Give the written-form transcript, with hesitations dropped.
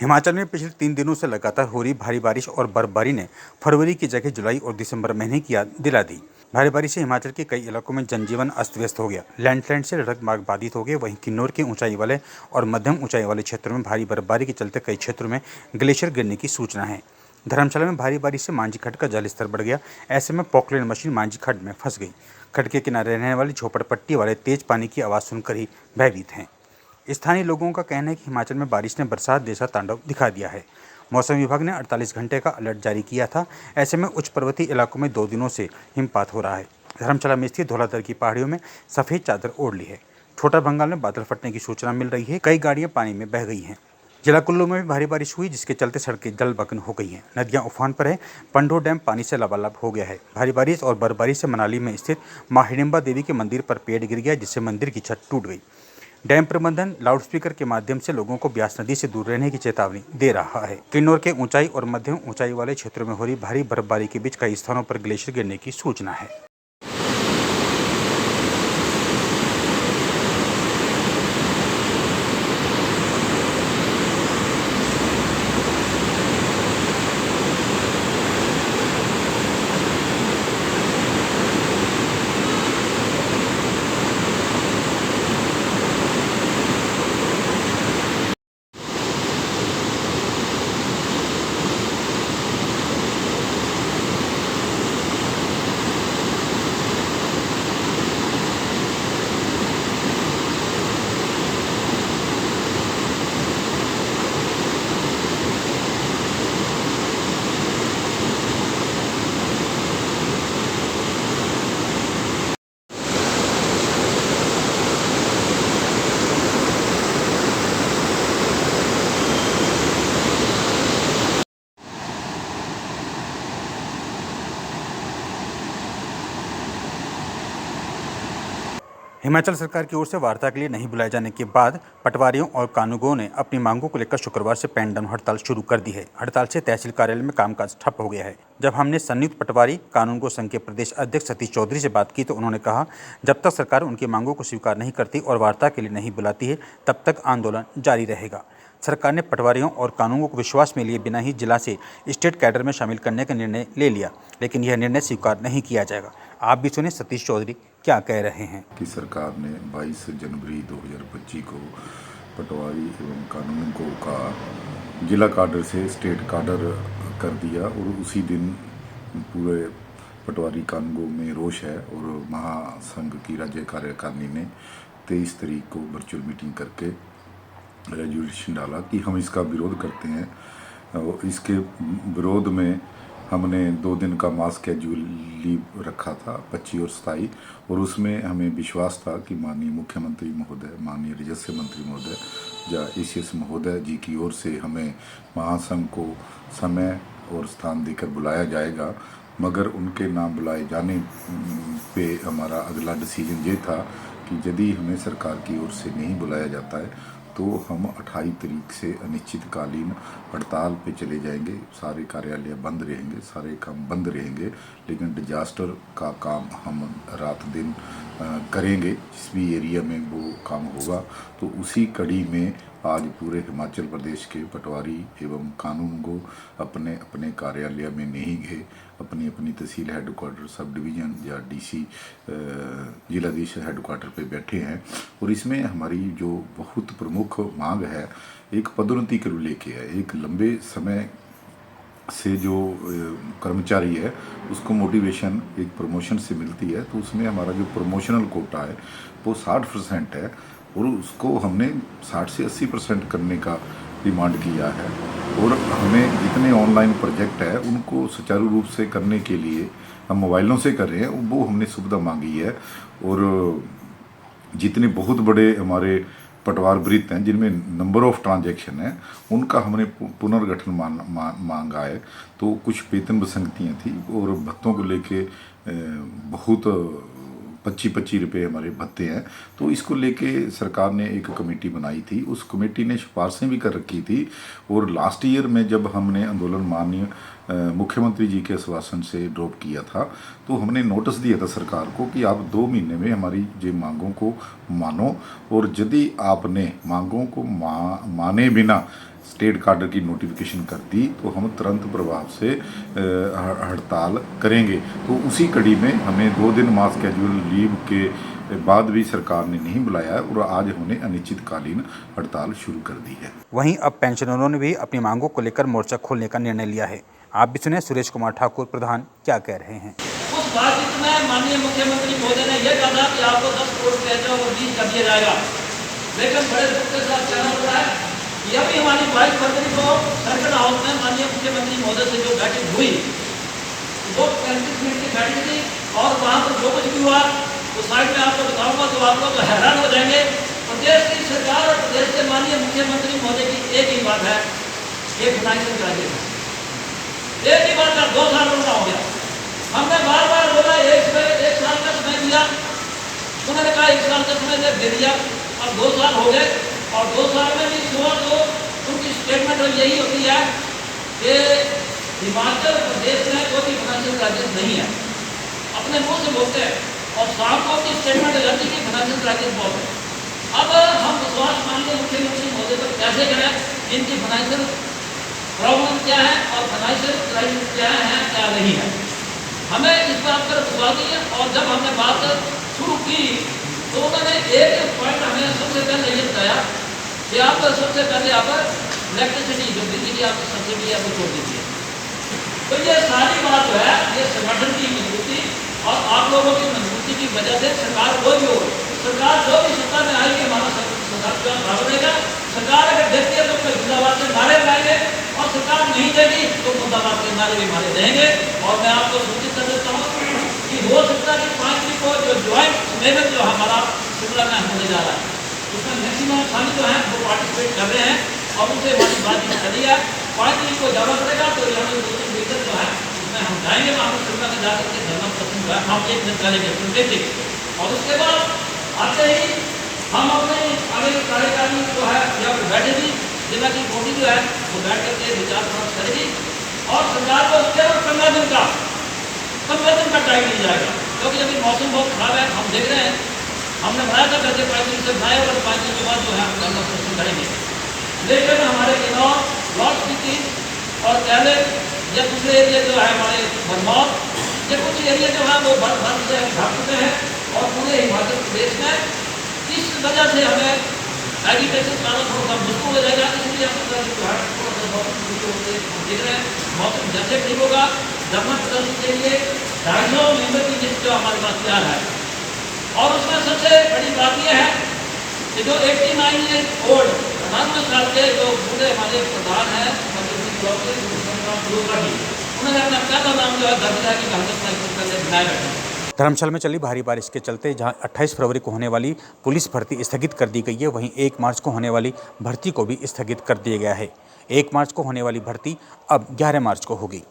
हिमाचल में पिछले 3 दिनों से लगातार हो रही भारी बारिश और बर्फबारी ने फरवरी की जगह जुलाई और दिसंबर महीने की याद दिला दी। भारी बारिश से हिमाचल के कई इलाकों में जनजीवन अस्त व्यस्त हो गया। लैंडस्लाइड से सड़क मार्ग बाधित हो गए। वहीं किन्नौर के ऊंचाई वाले और मध्यम ऊंचाई वाले क्षेत्रों में भारी बर्फबारी के चलते कई क्षेत्रों में ग्लेशियर गिरने की सूचना है। धर्मशाला में भारी बारिश से मांझी खड्ड का जलस्तर बढ़ गया। ऐसे में पॉकलेन मशीन मांझी खड्ड में फंस गई। खड्ड के किनारे रहने वाली झोपड़पट्टी वाले तेज पानी की आवाज़ सुनकर ही भयभीत हैं। स्थानीय लोगों का कहना है कि हिमाचल में बारिश ने बरसात जैसा तांडव दिखा दिया है। मौसम विभाग ने 48 घंटे का अलर्ट जारी किया था। ऐसे में उच्च पर्वतीय इलाकों में 2 दिनों से हिमपात हो रहा है। धर्मशाला में स्थित धौलाधर की पहाड़ियों में सफ़ेद चादर ओढ़ ली है। छोटा बंगाल में बादल फटने की सूचना मिल रही है। कई गाड़ियां पानी में बह गई हैं। जिला कुल्लू में भी भारी बारिश हुई, जिसके चलते सड़कें जलमग्न हो गई हैं। नदियां उफान पर है। पंडो डैम पानी से लबालब हो गया है। भारी बारिश और बर्फबारी से मनाली में स्थित मां हिडिंबा देवी के मंदिर पर पेड़ गिर गया, जिससे मंदिर की छत टूट गई। डैम प्रबंधन लाउडस्पीकर के माध्यम से लोगों को ब्यास नदी से दूर रहने की चेतावनी दे रहा है। किन्नौर के ऊंचाई और मध्यम ऊंचाई वाले क्षेत्रों में हो रही भारी बर्फबारी के बीच कई स्थानों पर ग्लेशियर गिरने की सूचना है। हिमाचल सरकार की ओर से वार्ता के लिए नहीं बुलाए जाने के बाद पटवारियों और कानूनगों ने अपनी मांगों को लेकर शुक्रवार से पेन डाउन हड़ताल शुरू कर दी है। हड़ताल से तहसील कार्यालय में कामकाज ठप हो गया है। जब हमने संयुक्त पटवारी कानूनगो संघ के प्रदेश अध्यक्ष सतीश चौधरी से बात की तो उन्होंने कहा, जब तक सरकार उनकी मांगों को स्वीकार नहीं करती और वार्ता के लिए नहीं बुलाती है, तब तक आंदोलन जारी रहेगा। सरकार ने पटवारियों और कानूनगों को विश्वास में लिए बिना ही जिला से स्टेट कैडर में शामिल करने का निर्णय ले लिया, लेकिन यह निर्णय स्वीकार नहीं किया जाएगा। आप भी सुने सतीश चौधरी क्या कह रहे हैं। कि सरकार ने 22 जनवरी 2025 को पटवारी एवं कानूनगो का जिला काडर से स्टेट काडर कर दिया और उसी दिन पूरे पटवारी कानूनगो में रोष है और महासंघ की राज्य कार्यकारिणी ने 23 तारीख को वर्चुअल मीटिंग करके रेजोल्यूशन डाला कि हम इसका विरोध करते हैं। और इसके विरोध में हमने 2 दिन का मास स्केड्यूल लीव रखा था, 25 और 27, और उसमें हमें विश्वास था कि माननीय मुख्यमंत्री महोदय, माननीय राजस्व मंत्री महोदय या ACS महोदय जी की ओर से हमें महासंघ को समय और स्थान देकर बुलाया जाएगा। मगर उनके नाम बुलाए जाने पे हमारा अगला डिसीजन ये था कि यदि हमें सरकार की ओर से नहीं बुलाया जाता है तो हम 28 तारीख से अनिश्चितकालीन हड़ताल पे चले जाएंगे। सारे कार्यालय बंद रहेंगे, सारे काम बंद रहेंगे, लेकिन डिजास्टर का काम हम रात दिन करेंगे। जिस भी एरिया में वो काम होगा तो उसी कड़ी में आज पूरे हिमाचल प्रदेश के पटवारी एवं कानूनगो अपने अपने कार्यालय में नहीं गए, अपनी अपनी तहसील हेडक्वार्टर, सब डिवीज़न या DC जिलाधीश हेडक्वार्टर पे बैठे हैं। और इसमें हमारी जो बहुत प्रमुख मांग है, एक पदोन्नति को लेके है। एक लंबे समय से जो कर्मचारी है उसको मोटिवेशन एक प्रमोशन से मिलती है, तो उसमें हमारा जो प्रमोशनल कोटा है वो 60% है और उसको हमने 60 से 80% करने का डिमांड किया है। और हमें जितने ऑनलाइन प्रोजेक्ट है उनको सुचारू रूप से करने के लिए हम मोबाइलों से कर रहे हैं, वो हमने सुविधा मांगी है। और जितने बहुत बड़े हमारे पटवार वृत्त हैं जिनमें नंबर ऑफ ट्रांजैक्शन है, उनका हमने पुनर्गठन मांगा है। तो कुछ वेतन विसंगतियाँ थी और भत्तों को लेके बहुत 25-25 रुपये हमारे भत्ते हैं। तो इसको लेके सरकार ने एक कमेटी बनाई थी, उस कमेटी ने सिफारिशें भी कर रखी थी। और लास्ट ईयर में जब हमने आंदोलन माननीय मुख्यमंत्री जी के आश्वासन से ड्रॉप किया था तो हमने नोटिस दिया था सरकार को कि आप 2 महीने में हमारी ये मांगों को मानो, और यदि आपने मांगों को माने बिना स्टेट काडर की नोटिफिकेशन कर दी तो हम तुरंत प्रभाव से हड़ताल करेंगे। तो उसी कड़ी में हमें 2 दिन मास कैजुअल लीव के बाद भी सरकार ने नहीं बुलाया है और आज हमने अनिश्चितकालीन हड़ताल शुरू कर दी है। वहीं अब पेंशनरों ने भी अपनी मांगों को लेकर मोर्चा खोलने का निर्णय लिया है। आप भी सुने सुरेश कुमार ठाकुर प्रधान क्या कह रहे हैं। उस बातचीत में माननीय मुख्यमंत्री महोदय ने यह कहा कि आपको 10 करोड़ रुपये वो रिलीज कर दिया जाएगा, लेकिन बड़े दुख के साथ कहना पड़ रहा है कि अभी हमारी 22 फरवरी को सर्किट हाउस में माननीय मुख्यमंत्री महोदय से जो बैठक हुई वो 35 मिनट की बैठक थी और वहाँ पर जो कुछ भी हुआ तो साइड में आपको बताऊंगा तो आप लोग हैरान हो जाएंगे। प्रदेश की सरकार और प्रदेश के माननीय मुख्यमंत्री महोदय की एक ही बात है, ये फाइनेंशियल क्राइसिस है। एक ही बात का 2 साल उनका हो गया। हमने बार बार बोला एक साल का समय दिया, उन्होंने कहा 1 साल का समय दे दिया, अब 2 साल हो गए और 2 साल में भी सुबह तो उनकी स्टेटमेंट यही होती है कि हिमाचल प्रदेश में कोई फाइनेंशियल क्राइसिस नहीं है, अपने मुंह से बोलते हैं और शाम को की स्टेटमेंट हो जाती है कि फाइनेंशियल क्राइसिस बहुत है। अब हम विश्वास माननीय मुख्यमंत्री महोदय पर कैसे करें, इनकी फाइनेंशियल प्रॉब्लम क्या है और फाइनेंशियल क्राइसिस क्या है क्या नहीं है, हमें इस बात पर विश्वास नहीं है। और जब हमने बात शुरू की तो उन्होंने एक पॉइंट हमें सबसे पहले ये बताया कि आप सबसे पहले आप इलेक्ट्रिसिटी जो बिजली की आपकी सब्सिडी है वो छोड़ दीजिए। तो ये सारी बात जो है ये संगठन की मजबूती और आप लोगों की मजबूती की वजह से सरकार कोई भी हो, सरकार जो भी सत्ता में आएगी हमारा सरकार बराबर रहेगा। सरकार अगर देती है तो कोई मुद्दाबाद के नारे लगाएंगे और सरकार नहीं देगी तो मुद्दाबाद के नारे भी मारे रहेंगे। और मैं आपको सूचित कर देता हूँ कि हो सकता है कि 5 तारीख को जो ज्वाइंट सम्मेलन जो हमारा शिमला में होने जा रहा है उसमें मैक्सिमम साथी जो हैं वो पार्टिसिपेट कर रहे हैं और उनसे हमारी बातचीत चली है। 5 तारीख को जमा करेगा तो यहाँ पर 2-3 मीटर जो है उसमें हम जाएंगे, वहाँ पर शिमला में जाकर के धरना प्रदर्शन जो है हम 1 दिन करेंगे प्रोटेक्टिव। और उसके बाद आते ही हम अपने आगे की कार्यकारिणी जो है यहाँ पर बैठेगी, जिला की बॉडी जो है वो बैठ करके विचार विमर्श करेगी और सरकार को केवल 15 दिन का टाइम मिल जाएगा, क्योंकि अभी मौसम बहुत खराब है। हम देख रहे हैं हमने बनाया था कैसे 5 दिन से बनाए और 5 दिन के बाद जो है हम धरना प्रदर्शन करेंगे। लेकिन हमारे किन्नौर, लाहौल स्पीति और कैले या दूसरे एरिया जो है हमारे भरमौर, ये कुछ एरिया जो है वो बर्फ से ढक चुके हैं और पूरे हिमाचल प्रदेश में इस वजह से हमें एजुकेशन करना थोड़ा सा मुश्किल हो जाएगा। इसलिए हम जो है थोड़ा सा मौसम देख रहे हैं, मौसम जैसे ठीक होगा धरना प्रदर्शन के लिए 250 मेंबर की लिस्ट जो हमारे पास तैयार है। और उसमें सबसे बड़ी बात यह है कि जो 89 ईयर ओल्ड 98 साल के जो बूढ़े हमारे प्रधान हैं उन्होंने अपना पहला नाम जो है दर्ज किया कि कांग्रेस बनाए बैठे। धर्मशाला में चली भारी बारिश के चलते जहां 28 फरवरी को होने वाली पुलिस भर्ती स्थगित कर दी गई है, वहीं 1 मार्च को होने वाली भर्ती को भी स्थगित कर दिया गया है। 1 मार्च को होने वाली भर्ती अब 11 मार्च को होगी।